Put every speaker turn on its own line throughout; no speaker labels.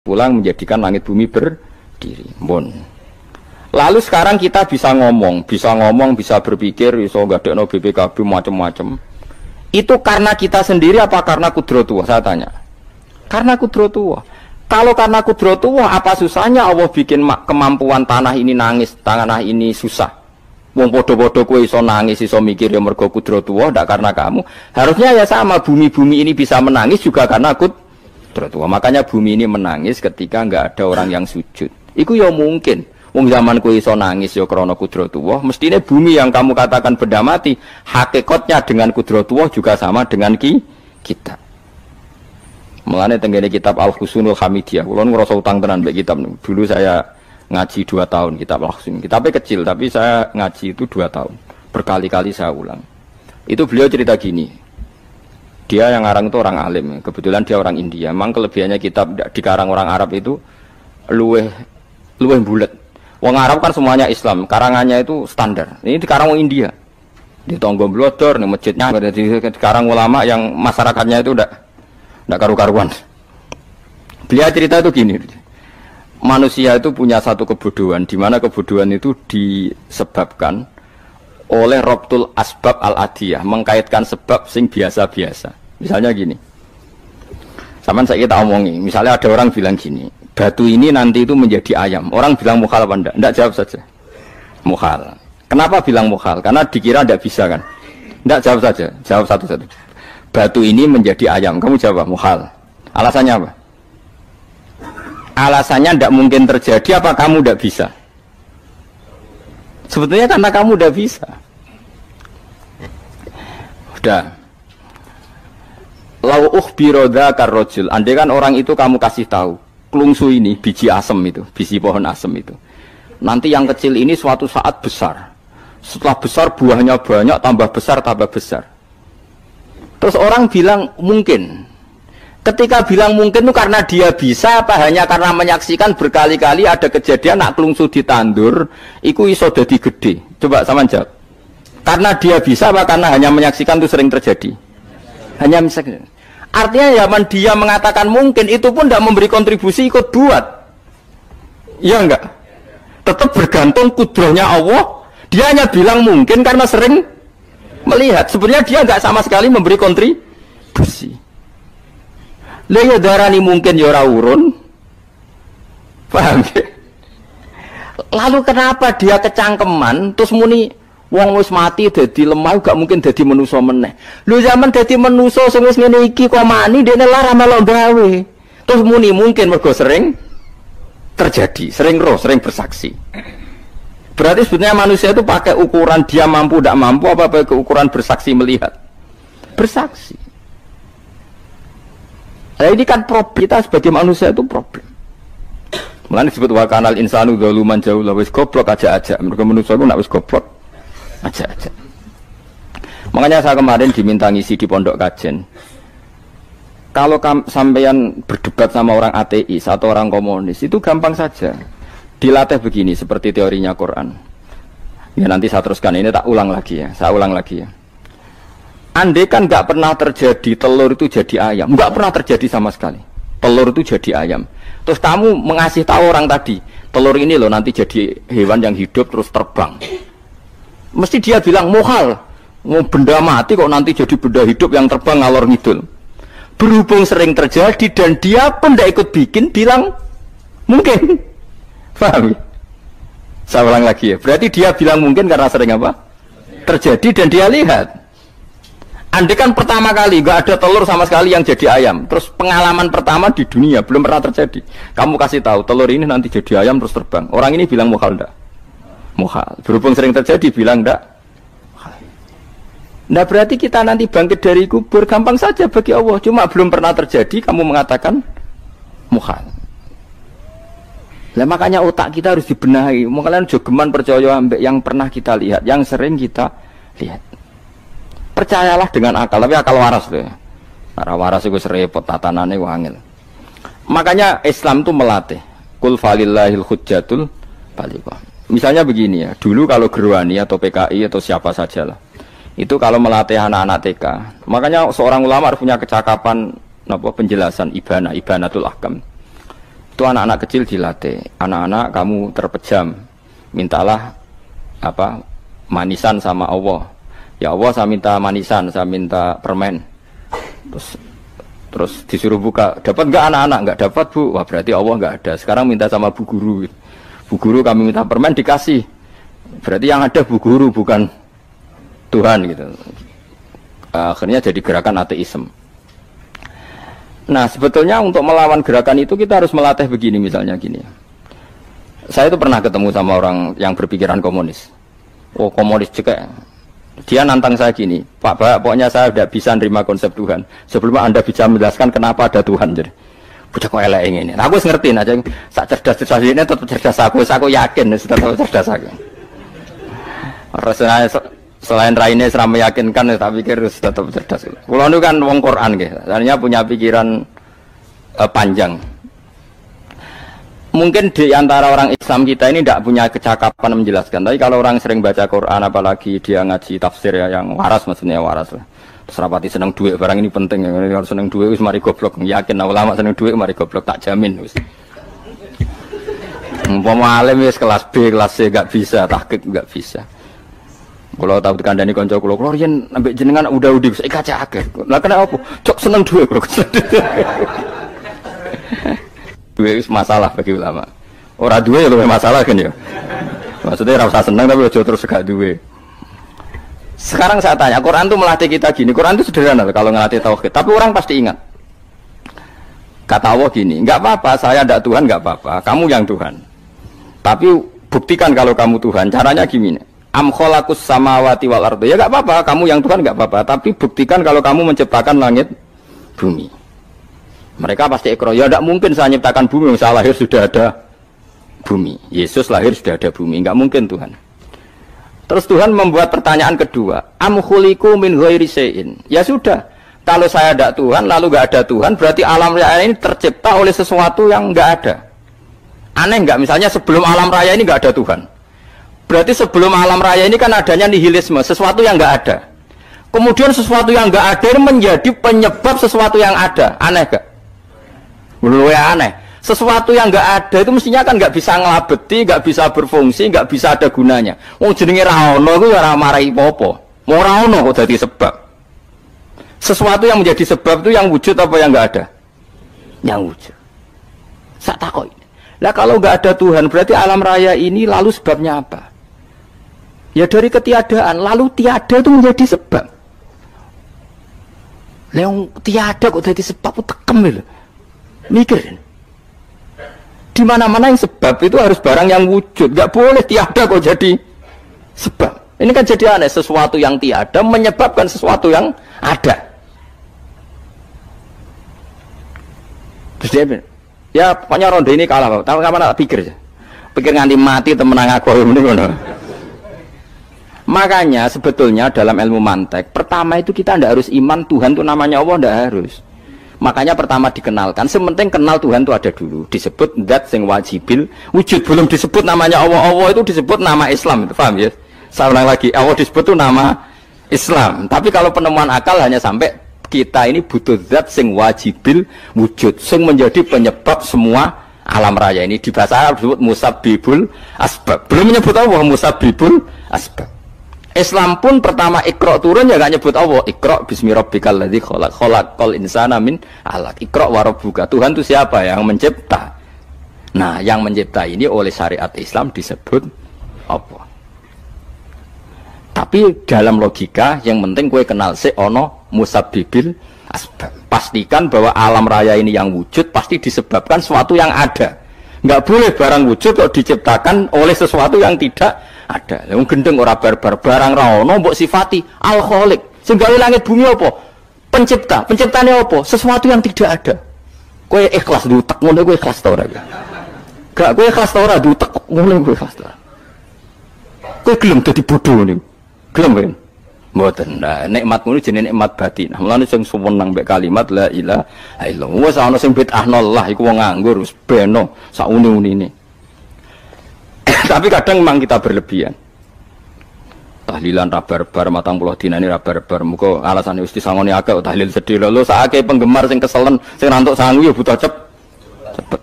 pulang menjadikan langit bumi berdiri. Bon. Lalu sekarang kita bisa ngomong, bisa berpikir, bisa ngadekno BPKB macam-macam. Itu karena kita sendiri apa karena kudratullah? Saya tanya. Karena kudratullah. Kalau karena kudratullah, apa susahnya Allah bikin kemampuan tanah ini nangis, tanah ini susah. Wong podo-podo kowe iso nangis, iso mikir ya mergo kudratullah, ndak karena kamu. Harusnya ya sama, bumi-bumi ini bisa menangis juga karena kudratullah. Makanya bumi ini menangis ketika enggak ada orang yang sujud. Iku ya mungkin. Wong zaman kowe iso nangis ya krana kudratullah, mestine bumi yang kamu katakan benda mati, hakikatnya dengan kudratullah juga sama dengan kita. Mulane tenggene kitab Al-Husunul Hamidiyah, kula ngrasa utang tenan mbek kitab niku. Dulu saya ngaji 2 tahun kitab Al-Husun. Kitabnya kecil tapi saya ngaji itu 2 tahun. Berkali-kali saya ulang. Itu beliau cerita gini. Dia yang ngarang itu orang alim, kebetulan dia orang India. Memang kelebihannya kitab dikarang orang Arab itu luweh bulet. Wong Arab kan semuanya Islam, karangannya itu standar. Ini dikarang wong India. Di Tonggo Blodor, di masjidnya, dikarang ulama yang masyarakatnya itu udah karu-karuan. Beliau cerita itu gini. Manusia itu punya satu kebodohan, di mana kebodohan itu disebabkan oleh Robtul Asbab Al-Adiyah, mengkaitkan sebab sing biasa-biasa. Misalnya gini. Sama saya kita omongi, misalnya ada orang bilang gini, batu ini nanti itu menjadi ayam. Orang bilang mukhal apa enggak? Enggak, jawab saja. Mukhal. Kenapa bilang mukhal? Karena dikira enggak bisa kan? Enggak, jawab saja. Jawab satu-satu. Batu ini menjadi ayam. Kamu jawab mukhal. Alasannya apa? Alasannya enggak mungkin terjadi apa kamu enggak bisa? Sebetulnya karena kamu enggak bisa. Udah. Lau ukhbiro dzakar rajul. Andai kan orang itu kamu kasih tahu. Klungsu ini, biji asem itu, biji pohon asem itu. Nanti yang kecil ini suatu saat besar. Setelah besar buahnya banyak, tambah besar, tambah besar. Terus orang bilang mungkin. Ketika bilang mungkin itu karena dia bisa, apa hanya karena menyaksikan berkali-kali ada kejadian nak klungsu ditandur, iku iso dadi gede. Coba sama jawab. Karena dia bisa, apa karena hanya menyaksikan itu sering terjadi? Hanya menyaksikan. Artinya zaman dia mengatakan mungkin itu pun tidak memberi kontribusi ikut buat. Iya enggak? Tetap bergantung kudrahnya Allah. Dia hanya bilang mungkin karena sering melihat. Sebenarnya dia enggak sama sekali memberi kontribusi. Lah ya darani mungkin ya ora urun. Paham ya? Lalu kenapa dia kecangkeman terus muni wong wis mati dadi lemah gak mungkin dadi manusa meneh. Lho zaman dadi manusa sing wis ngene iki kok mani dene lara melok gawe. Terus muni mungkin mergo sering terjadi, sering bersaksi. Berarti sebetulnya manusia itu pakai ukuran dia mampu tidak mampu apa pakai ukuran bersaksi melihat. Bersaksi. Nah, ini kan problem kita sebagai manusia itu problem. Mulane disebut wa kanal insanu dzaluman jahula wis goblok aja. Mergo manusia itu nak wis goblok aja. Makanya saya kemarin diminta ngisi di pondok kajen. Kalau sampeyan berdebat sama orang ateis atau orang komunis itu gampang saja. Dilatih begini seperti teorinya Quran. Ya nanti saya teruskan ini tak ulang lagi ya. Saya ulang lagi ya. Andai kan nggak pernah terjadi telur itu jadi ayam, nggak pernah terjadi sama sekali. Telur itu jadi ayam. Terus kamu mengasih tahu orang tadi, telur ini loh nanti jadi hewan yang hidup terus terbang. Mesti dia bilang mukhal, benda mati kok nanti jadi benda hidup yang terbang ngalor ngidul. Berhubung sering terjadi dan dia pun tidak ikut bikin, bilang mungkin. Paham? Saya ulang lagi ya. Berarti dia bilang mungkin karena sering apa? Terjadi dan dia lihat. Andai kan pertama kali nggak ada telur sama sekali yang jadi ayam, terus pengalaman pertama di dunia belum pernah terjadi. Kamu kasih tahu telur ini nanti jadi ayam terus terbang. Orang ini bilang mukhal enggak? Mukhal. Berhubung sering terjadi bilang enggak? Nah berarti kita nanti bangkit dari kubur gampang saja bagi Allah. Cuma belum pernah terjadi kamu mengatakan mukhal. Nah makanya otak kita harus dibenahi. Makanya jogeman percaya ambek yang pernah kita lihat, yang sering kita lihat. Percayalah dengan akal, tapi akal waras deh. Karena waras itu serempet tatanannya wangil. Makanya Islam itu melatih. Kul falillahil hujjatul balighah. Misalnya begini ya, dulu kalau Gerwani atau PKI atau siapa sajalah, itu kalau melatih anak-anak TK, makanya seorang ulama harus punya kecakapan penjelasan ibanatul ahkam. Itu anak-anak kecil dilatih. Anak-anak kamu terpejam, mintalah apa manisan sama Allah. Ya Allah, saya minta manisan, saya minta permen. Terus disuruh buka, dapat nggak anak-anak? Nggak dapat bu. Wah berarti Allah nggak ada. Sekarang minta sama bu guru. Bu guru kami minta permen dikasih. Berarti yang ada bu guru bukan Tuhan gitu. Akhirnya jadi gerakan ateisme. Nah sebetulnya untuk melawan gerakan itu kita harus melatih begini, misalnya gini. Saya itu pernah ketemu sama orang yang berpikiran komunis. Oh komunis juga. Dia nantang saya gini, Pak, pokoknya saya tidak bisa nerima konsep Tuhan sebelum Anda bisa menjelaskan kenapa ada Tuhan. Jadi bocah kok elek ini. Nah, aku ngertiin aja, sak cerdas ini tetap cerdas aku yakin tetap cerdas aku. Rasanya selain raine seram meyakinkan, tak pikir tetap cerdas. Kulo itu kan wong Quran nggih, artinya punya pikiran panjang. Mungkin di antara orang Islam kita ini tidak punya kecakapan menjelaskan. Tapi kalau orang sering baca Quran, apalagi dia ngaji tafsir ya, yang waras maksudnya waras lah. Terus rapati seneng duit, barang ini penting. Kalau seneng duit, wis mari goblok. Yakin ulama seneng duit, mari goblok, tak jamin. Umpama alim wis kelas B, kelas C gak bisa, tahqiq gak bisa. Kalau tahu dikandani konco kulo riyen ambek jenengan udah saya kaca akhir. Lah kena apa? Cok seneng duit bro. Duit masalah bagi ulama. Ora duit ya masalah kan ya. Maksudnya ora usah seneng tapi aja terus gak duit. Sekarang saya tanya, Quran itu melatih kita gini. Quran itu sederhana kalau ngelatih tauhid, tapi orang pasti ingat. Kata Allah gini, enggak apa-apa, saya ndak Tuhan enggak apa-apa, kamu yang Tuhan. Tapi buktikan kalau kamu Tuhan. Caranya gimana? Am khalaqus samawati wal ardi. Ya enggak apa-apa, kamu yang Tuhan enggak apa-apa, tapi buktikan kalau kamu menciptakan langit bumi. Mereka pasti ikrar, ya enggak mungkin saya menciptakan bumi, saya lahir sudah ada bumi. Yesus lahir sudah ada bumi, enggak mungkin Tuhan. Terus Tuhan membuat pertanyaan kedua, am khuliqu min ghairi syai'in. Ya sudah, kalau saya tidak Tuhan lalu enggak ada Tuhan, berarti alam raya ini tercipta oleh sesuatu yang enggak ada. Aneh enggak? Misalnya sebelum alam raya ini enggak ada Tuhan. Berarti sebelum alam raya ini kan adanya nihilisme, sesuatu yang enggak ada. Kemudian sesuatu yang enggak ada ini menjadi penyebab sesuatu yang ada. Aneh enggak? Menurut saya aneh. Sesuatu yang enggak ada itu mestinya kan enggak bisa ngelabeti, enggak bisa berfungsi, enggak bisa ada gunanya. Wong jenenge ra ono iku ora marai apa-apa. Ora ono kok dadi sebab. Sesuatu yang menjadi sebab itu yang wujud apa yang enggak ada? Yang wujud. Sak takoki. Lah kalau enggak ada Tuhan berarti alam raya ini lalu sebabnya apa? Ya dari ketiadaan, lalu tiada itu menjadi sebab. Lah yang tiada kok jadi sebab itu tekem lho. Mikir. Di mana-mana yang sebab itu harus barang yang wujud, enggak boleh tiada kok jadi sebab. Ini kan jadi aneh, sesuatu yang tiada menyebabkan sesuatu yang ada. Terus dia bilang, ya pokoknya ronde ini kalah, Pak. Tahu kapan tak pikir aja. Pikir nganti mati temenang aku ini ngono. Makanya sebetulnya dalam ilmu mantek, pertama itu kita tidak harus iman Tuhan itu namanya Allah, tidak harus. Makanya pertama dikenalkan, sementing kenal Tuhan itu ada dulu. Disebut zat sing wajibil wujud, belum disebut namanya Allah. Allah itu disebut nama Islam, itu paham ya? Saya ulang lagi, Allah disebut itu nama Islam. Tapi kalau penemuan akal hanya sampai kita ini butuh zat sing wajibil wujud, sing menjadi penyebab semua alam raya ini. Di bahasa Arab disebut musabbibul asbab. Belum menyebut Allah musabbibul asbab. Islam pun pertama Iqra turun ya gak nyebut Allah. Iqra bismi rabbikal ladzi khalaq, khalaqal insana min 'alaq. Iqra wa rabbuka. Tuhan itu siapa? Yang mencipta. Nah, yang mencipta ini oleh syariat Islam disebut apa? Tapi dalam logika yang penting kue kenal si ono musabbibil asbab. Pastikan bahwa alam raya ini yang wujud pasti disebabkan sesuatu yang ada. Nggak boleh barang wujud kok diciptakan oleh sesuatu yang tidak ada. Yang gendeng ora barbar barang ra ono mbok sifati al khaliq. Sing gawe langit bumi apa? Pencipta. Penciptane apa? Sesuatu yang tidak ada. Kowe ikhlas diutek ngono kowe ikhlas ta ora? Gak kowe ikhlas ta ora diutek ngono kowe ikhlas ta. Kowe gelem dadi bodho niku. Gelem kan? Mboten. Nah, nikmat ngono jenenge nikmat batin. Mulane sing suwenang mbek kalimat la ilaha illallah. Wis ana sing bid'ahnallah iku wong nganggur wis beno sak uni-unine. Tapi kadang memang kita berlebihan. Tahlilan rabar-bar matang puluh dina ini rabar-bar. Muka alasannya mesti sangoni agak tahlil sedih. Lalu saake penggemar sing keselen, sing rantuk sangu ya butuh cepet.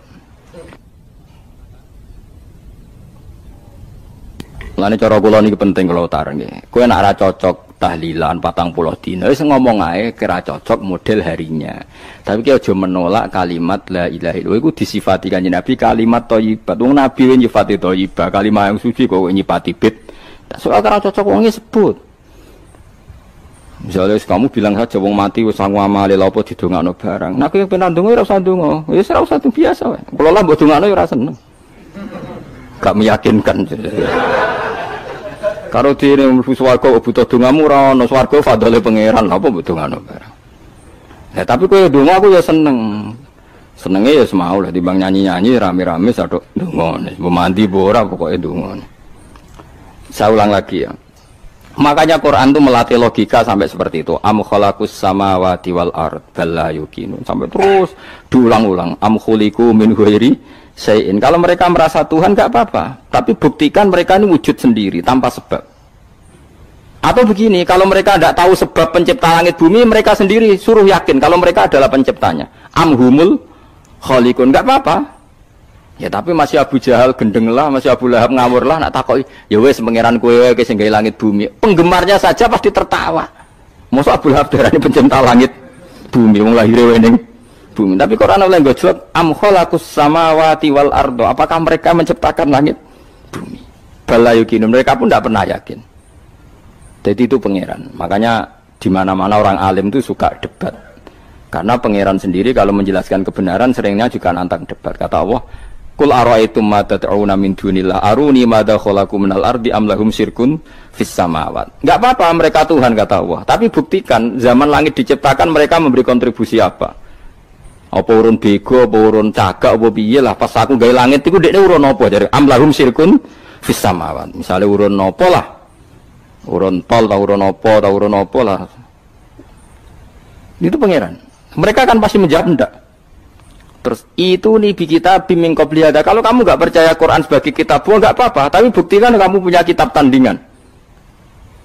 Mulane cara kula niki penting kula utara nggih. Kowe nek ora cocok tahlilan 40 dina wis ngomong ae kira cocok model harinya. Tapi ki aja menolak kalimat la ilaha illallah iku disifati Kanjeng Nabi kalimat thayyibat. Wong Nabi nyifati thayyibah, kalimat yang suci kok nyifati bid. Soal kira cocok wong sebut. Misalnya kamu bilang saja wong mati wis sangu amale lha apa didongakno barang. Nek kowe pengen ndonga ora usah ndonga. Wis ora usah biasa wae. Kula lah mbok dongakno ya ora seneng. Gak meyakinkan. Karo dene mlebu swarga butuh dongamu ora ono swarga fadhole pangeran apa mbok dongakno barang. Ya tapi kowe donga aku ya seneng. Senenge ya semau lah timbang nyanyi-nyanyi rame-rame sadok donga. Mbok mandi mbok ora pokoke donga. Saya ulang lagi ya. Makanya Quran itu melatih logika sampai seperti itu. Am khalaqus samawati wal ard bal la yuqinun. Sampai terus diulang-ulang. Am khuliqu min ghairi syai'in. Kalau mereka merasa Tuhan enggak apa-apa, tapi buktikan mereka ini wujud sendiri tanpa sebab. Atau begini, kalau mereka tidak tahu sebab pencipta langit bumi, mereka sendiri suruh yakin kalau mereka adalah penciptanya. Am humul khaliqun. Enggak apa-apa. Ya tapi masih Abu Jahal gendeng lah, masih Abu Lahab ngawur lah, nak takoki, ya wes pangeran kowe wae sing gawe langit bumi. Penggemarnya saja pasti tertawa. Mosok Abu Lahab darani pencipta langit bumi, wong lahir wening bumi. Tapi Quran oleh gojlok am khalaqus samawati wal ardo. Apakah mereka menciptakan langit bumi? Bala yuqin, mereka pun tidak pernah yakin. Jadi itu pangeran. Makanya di mana-mana orang alim itu suka debat. Karena pangeran sendiri kalau menjelaskan kebenaran seringnya juga nantang debat. Kata Allah, Qul ara'aytum ma tad'una min dunillah aruni madza khalaqu minal ardi am lahum syirkun fis samawat. Enggak apa-apa mereka Tuhan kata Allah, tapi buktikan zaman langit diciptakan mereka memberi kontribusi apa? Apa urun bego, apa urun cagak, apa piye lah pas aku gawe langit iku dekne urun apa jare am lahum syirkun fis samawat. Misale urun apa lah? Urun tol ta urun apa lah. Itu pangeran. Mereka kan pasti menjawab enggak. Terus itu nih kita biming qobliyada. Kalau kamu nggak percaya Quran sebagai kitab, nggak apa-apa. Tapi buktikan kamu punya kitab tandingan.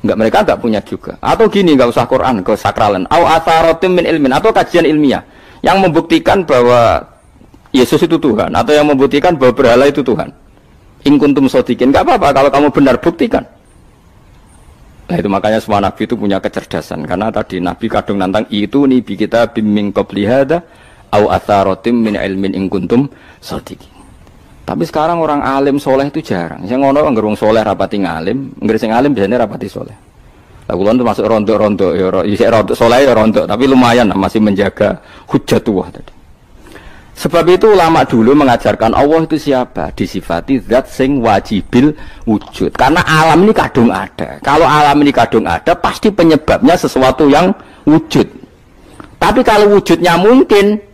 Nggak, mereka nggak punya juga. Atau gini, nggak usah Quran, ke sakralan. Au atharotim min ilmin, atau kajian ilmiah yang membuktikan bahwa Yesus itu Tuhan, atau yang membuktikan bahwa berhala itu Tuhan. In kuntum shodiqin, nggak apa-apa. Kalau kamu benar buktikan. Nah itu makanya semua nabi itu punya kecerdasan. Karena tadi nabi kadung nantang itu nih kita biming qobliyada. Au atharatim min ilmin in kuntum shadiqin. Tapi sekarang orang alim soleh itu jarang. Sing ngono anggere wong soleh rapati ngalim, anggere sing alim biasanya rapati soleh. Lah kula itu masuk rontok-rontok ya isih rontok soleh ya rontok, tapi lumayan lah, masih menjaga hujjatullah tadi. Sebab itu ulama dulu mengajarkan Allah itu siapa? Disifati zat sing wajibil wujud. Karena alam ini kadung ada. Kalau alam ini kadung ada, pasti penyebabnya sesuatu yang wujud. Tapi kalau wujudnya mungkin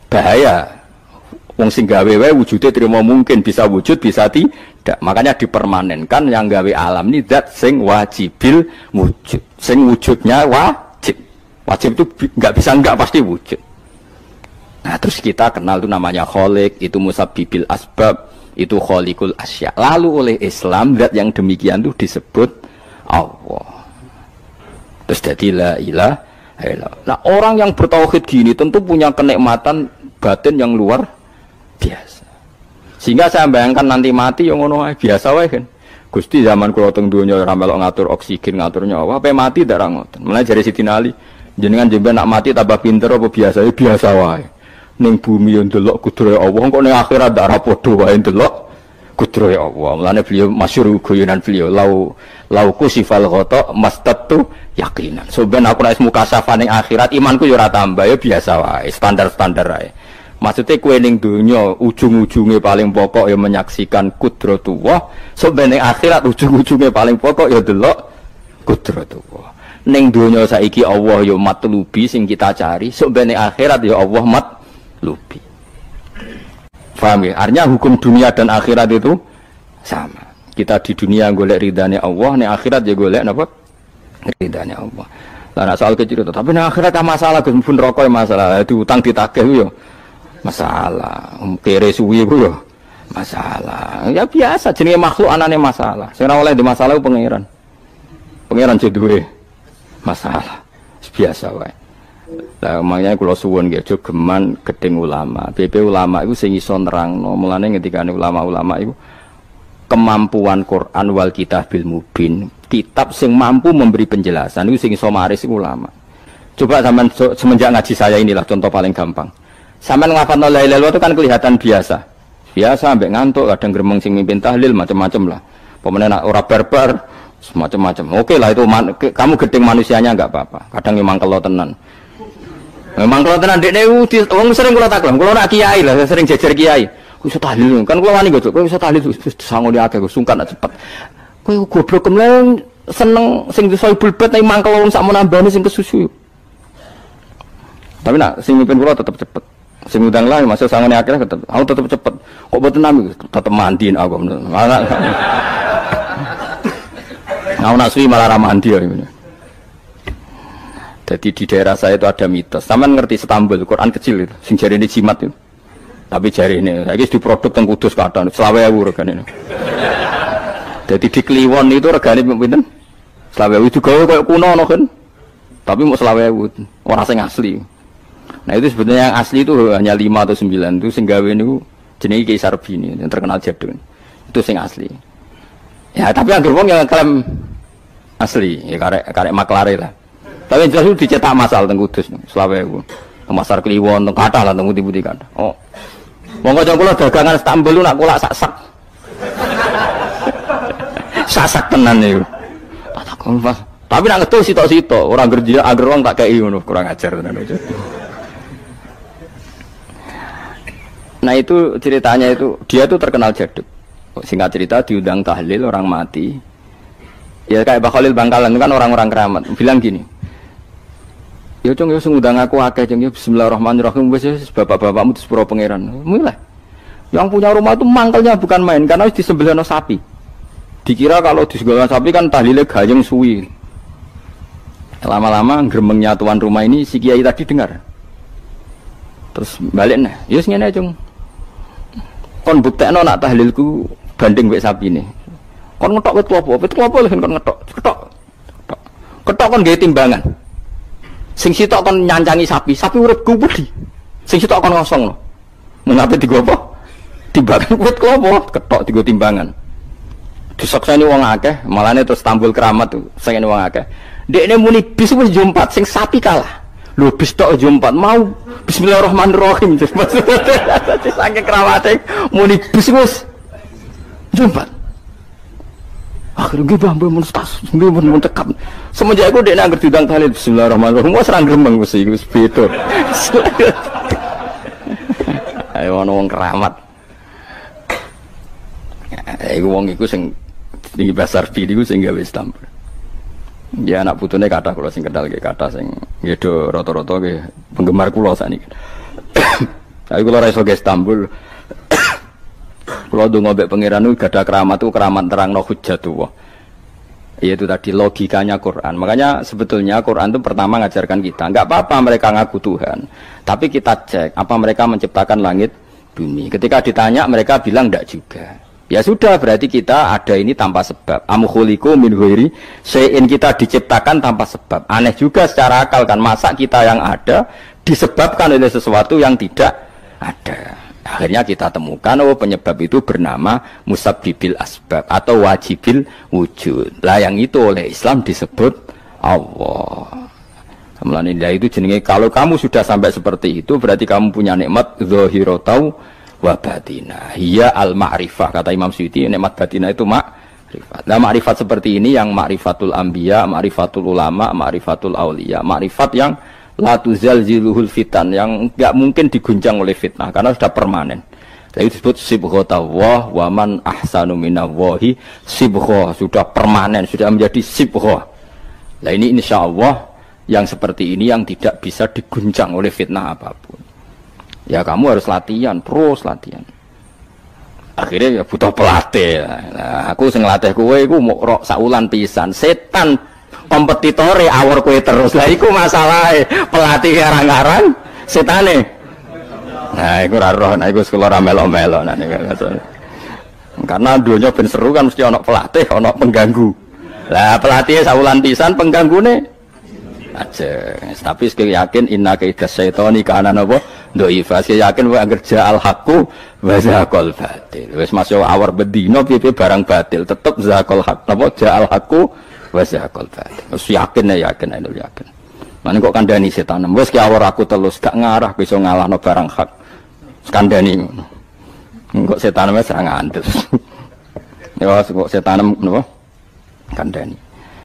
bahaya. Wong sing gawe wae wujude terima mungkin bisa wujud bisa tidak. Makanya dipermanenkan yang gawe alam ini zat sing wajibil wujud. Sing wujudnya wajib. Wajib itu enggak bisa enggak pasti wujud. Nah, terus kita kenal itu namanya khaliq, itu musabbibil asbab, itu khaliqul asya. Lalu oleh Islam zat yang demikian itu disebut Allah. Terus jadi la ilaha illallah. Nah, orang yang bertauhid gini tentu punya kenikmatan batin yang luar biasa. Sehingga saya bayangkan nanti mati yang ngono biasa wae kan. Gusti zaman kula teng donya ora melok ngatur oksigen, ngatur nyawa, apa mati ndak ra ngoten. Mulane jare Sidina Ali, jenengan jemben nak mati tambah pinter apa biasa? Ya biasa wae. Ning bumi yo ndelok kudrohe Allah, kok ning akhirat ndak ra padha wae ndelok kudrohe Allah. Mulane beliau masyhur guyonan beliau, lau kusifal ghata mastatu yakinan. So ben aku nek mukasafah ning akhirat imanku yo ora tambah, ya biasa wae, standar-standar wae. Maksudnya kue ning dunia ujung-ujungnya paling pokok ya menyaksikan kudratullah. Sebenarnya akhirat ujung-ujungnya paling pokok ya delok kudratullah. Ning dunia saiki Allah ya matlubi sing kita cari. Sebenarnya akhirat ya Allah matlubi. Paham ya? Artinya hukum dunia dan akhirat itu sama. Kita di dunia golek ridhanya Allah, ning akhirat ya golek napa? Ridhanya Allah. Lah soal kecil itu, tapi ning akhirat tak masalah, Gus pun rokok masalah. Itu utang ditagih yo masalah, kere suwi ku yo masalah. Ya biasa jenenge makhluk anane masalah. Sing ora oleh di masalah ku pangeran. Pangeran duwe masalah. Biasa wae. Lah makanya kula suwun nggih aja geman gedeng ulama. BP ulama iku sing iso nerangno. Mulane ngendikane ulama-ulama iku kemampuan Quran wal kitabil mubin, kitab sing mampu memberi penjelasan itu sing iso maris ulama. Coba zaman semenjak ngaji saya inilah contoh paling gampang. Sampeyan nglafadzno la ilaha illallah itu kan kelihatan biasa. Biasa ambek ngantuk, kadang gremeng sing mimpin tahlil macam-macam lah. Pemene nak ora barbar semacam-macam. Oke lah itu kamu gedeng manusianya enggak apa-apa. Kadang memang kalau tenan. Memang kalau tenan dekne wong sering kula taklam, kula nak kiai lah, sering jejer kiai. Ku iso tahlil kan kula wani kok, iso tahlil sangone akeh kok sungkan cepet. Kowe goblok kemlen seneng sing iso bulbet nek mangkel wong sak menambane sing kesusu. Tapi nak sing mimpin kula tetep cepet. Sing udang lah masuk sangone akeh tetep aku tetep cepet. Kok boten nami tetep mandiin aku. Nah, nak suwi malah ra mandi ya. Jadi di daerah saya itu ada mitos. Sampeyan ngerti Istanbul, Quran kecil itu, sing jarine jimat itu. Tapi jarine saiki diproduk teng Kudus kathah 20.000 regane. Jadi di Kliwon itu regane pinten? 20.000 itu gawe koyo kuno ono kan. Tapi mau 20.000, ora sing asli. Nah, itu sebenarnya yang asli itu hanya 5 atau 9 itu sing gawe niku jenenge Kaisar Bini yang terkenal jadul. Itu sing asli. Ya, tapi anggere wong yang klaim asli, ya karek maklare lah. Tapi jelas itu dicetak masal teng Kudus 20.000. Pasar Kliwon teng kathah lah teng putih-putih kathah. Oh. Monggo jang kula dagangan Istanbul nak kula sak-sak. Sak-sak tenan niku. Tak takon Mas. Tapi nak ngetul sitok-sitok, orang kerja agar wong tak kei ngono, kurang ajar tenan itu. Nah itu ceritanya itu dia tuh terkenal jaduk. Singkat cerita diundang tahlil orang mati. Ya kayak Pak Khalil Bangkalan itu kan orang-orang keramat. Bilang gini. Ya cung ya ngundang aku akeh cung ya bismillahirrahmanirrahim wis bapak-bapakmu di sepuro pangeran. Mulai. Yang punya rumah itu mangkelnya bukan main karena wis disembelihno sapi. Dikira kalau disembelihno sapi kan tahlile gayeng suwi. Lama-lama gremengnya tuan rumah ini si kiai tadi dengar. Terus balik nah, ya ngene cung. Kon buktekno nak tahlilku banding wek sapine. Kon ngetok wit klopo lho kon ngetok. Ketok kon gawe timbangan. Sing sitok kon nyancangi sapi urip kubudi. Sing sitok kon ngosongno. Mengape digo apa? Timbangan wit klopo, ketok digo timbangan. Disakseni wong akeh, malane terus tambul keramat tuh, sing wong akeh. Dekne muni bis wis jumpat sing sapi kalah. Lho bis tok jumpat mau bismillahirrahmanirrahim. Maksudnya saking keramate muni bis wis jumpat. Akhirnya mbah mun tas, mun tekap. Semenjak aku dekne anggere diundang tahlil bismillahirrahmanirrahim, wis ra gremeng wis iki wis beda. Ayo ono wong keramat. Iku wong iku sing tinggi besar video sing gawe Istanbul. Ya anak putune kathah kula sing kenal nggih kathah sing nggih do rata-rata nggih penggemar kula sakniki. Tapi kula ra iso ke Istanbul. Kula ndonga mbek pangeran niku gadah keramat itu keramat terangno hujjatullah. Yaitu tadi logikanya Quran. Makanya sebetulnya Quran itu pertama ngajarkan kita, enggak apa-apa mereka ngaku Tuhan. Tapi kita cek apa mereka menciptakan langit bumi. Ketika ditanya mereka bilang enggak juga. Ya sudah, berarti kita ada ini tanpa sebab. Am khuliqu min ghairi syai'in, kita diciptakan tanpa sebab. Aneh juga secara akal kan, masa kita yang ada disebabkan oleh sesuatu yang tidak ada. Akhirnya kita temukan penyebab itu bernama musabbibil asbab atau wajibil wujud. Lah yang itu oleh Islam disebut Allah. Mulane itu jenenge kalau kamu sudah sampai seperti itu berarti kamu punya nikmat zahiratau wa batinah. Hiya al-ma'rifah, kata Imam Suyuti, nikmat batinah itu ma'rifat. Nah, ma'rifat seperti ini yang ma'rifatul anbiya, ma'rifatul ulama, ma'rifatul auliya, ma'rifat yang la tuzalziluhul fitan, yang enggak mungkin diguncang oleh fitnah karena sudah permanen. Jadi disebut sibghatullah wa man ahsanu minallahi sibghah, sudah permanen, sudah menjadi sibghah. Nah, ini insyaallah yang seperti ini yang tidak bisa diguncang oleh fitnah apapun. Ya kamu harus latihan, terus latihan. Akhirnya ya butuh pelatih. Nah, aku sing nglatih kowe iku mok rok saulan pisan. Setan kompetitore awor kowe terus. Lah iku masalahe. Pelatih arang-arang setane. Nah, iku ora roh, nah iku sekolah ra melo-melo nah niku. Karena dunia ben seru kan mesti ana pelatih, ana pengganggu. Lah pelatih saulan pisan, pengganggune aja. Tapi sekali yakin inna kaidas syaitani kana napa dhaifa. Sekali yakin wa anggere ja'al haqqu wa zaqal batil. Wis masuk awar bedino piye barang batil tetep zaqal haqq. Napa ja'al haqqu wa zaqal batil. Wis yakin yakin. Mane kok kandhani setan. Wis ki awar aku telus gak ngarah bisa ngalahno barang hak. Kandhani ngono. Kok setan wis ra ngandel. Ya kok setan napa? Kandhani.